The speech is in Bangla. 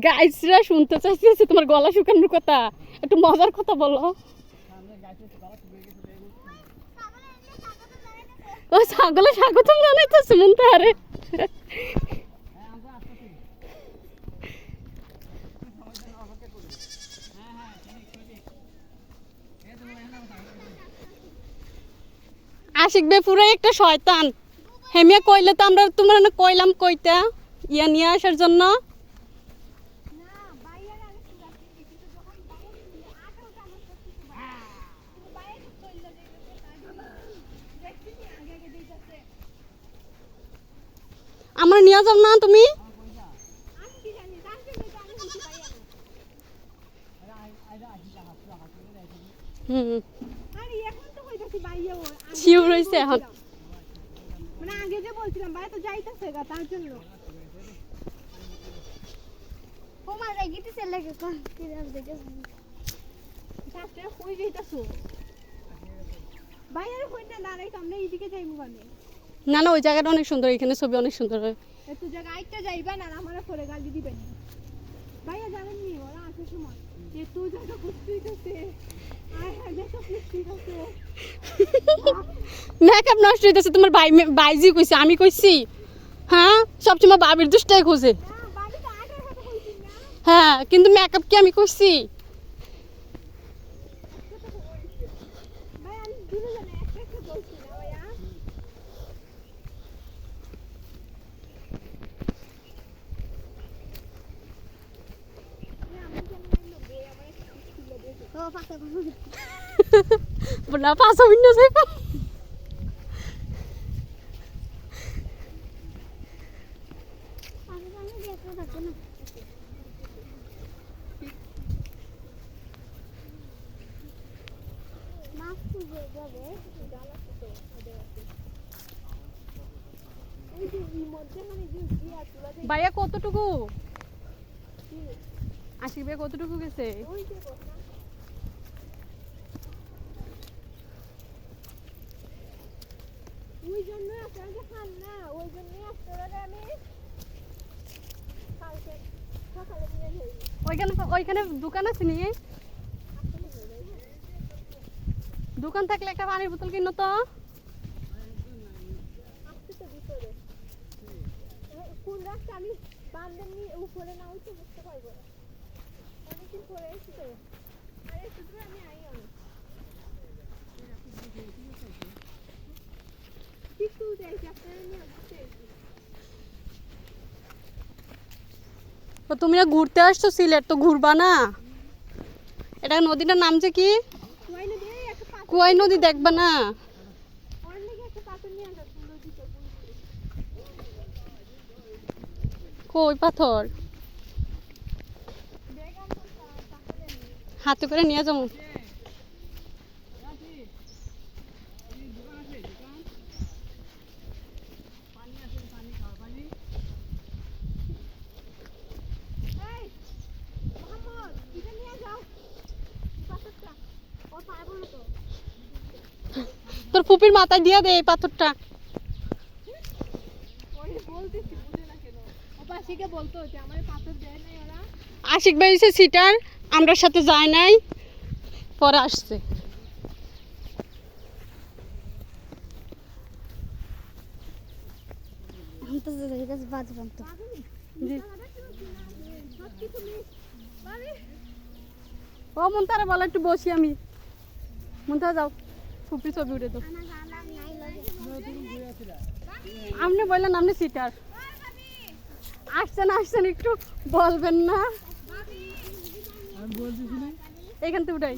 গাইসরা শুনতে চাইছে তোমার গলা শুকানোর কথা, একটু মজার কথা বলো। ও ছাগলে স্বাগতম জানাইতেছে মুনতাহারে। আশিক বে পুরো একটা শয়তান। হেমিয়া কইলে তো আমরা তোমরা কইলাম কইতা ইয়া নিয়ে আসার জন্য। আমার নিয়ে যাও না তুমি। শিওর হইছে এখন। মানে আগে যে বলছিলাম ভাই তো যাইতাছে গা তার জন্য। ও মা যাইতেছে লাগে কোন কি রাখ দেখে। সাথে কই যাইতাছো? ভাই আর কই না দাঁড়াই সামনে এইদিকে যাইমু গানে। না না ওই জায়গাটা অনেক সুন্দর, এখানে ছবি অনেক সুন্দর হয়। একটু জায়গা আইটা যাইবা না আমারে পরে গালি দিবেন। ভাইয়া জানেন নি ওরা আসার সময় যে তুই জায়গা খুঁজতেইতেছে। মেকআপ নষ্ট হইতেছে তোমার ভাই, ভাইজি কইছে আমি কইছি? হ্যাঁ সবসময় বাবির দুষ্টাই খোঁজে। হ্যাঁ কিন্তু মেকআপ কি আমি কইছি? বলা পাঁচা ভিন্ন যাইবা। ভাইয়া কতটুকু আশিক ভাই কতটুকু গেছে? ওই জন্য আপনাকে খান না, ওই জন্য আপনারা আমি কালকে সকালে নিয়ে যাই। ওইখানে দোকান আছে নি? দোকান থাকলে একটা পানির বোতল কিনো তো। কোন রাস্তা আমি বান্ধব নিয়ে উপরে না উঠে বুঝতে পারবো না, অনেকদিন পরে এসেছি তো। আর একটু দূরে আমি আই অনেক কিছু দেখি আপনারা নিয়ে আসতে। তুমি না ঘুরতে আসছো সিলেট, তো ঘুরবা না? এটা নদীটার নাম যে কি? কুয়াই নদী দেখবা না? কই পাথর হাতে করে নিয়ে যাবো। তোর ফুপির মাথায় দিয়া দে এই পাথরটা। আশিক ভাই হচ্ছে সিটার, আমরার সাথে যায় নাই, পরে আসছে। ও মুনতারা বলো একটু বসি আমি। মুনতারা যাও ফুপি ছবি উঠে দাও। আপনি বললেন আপনি সিটার, আসছেন একটু বলবেন না? এখান থেকে উঠাই।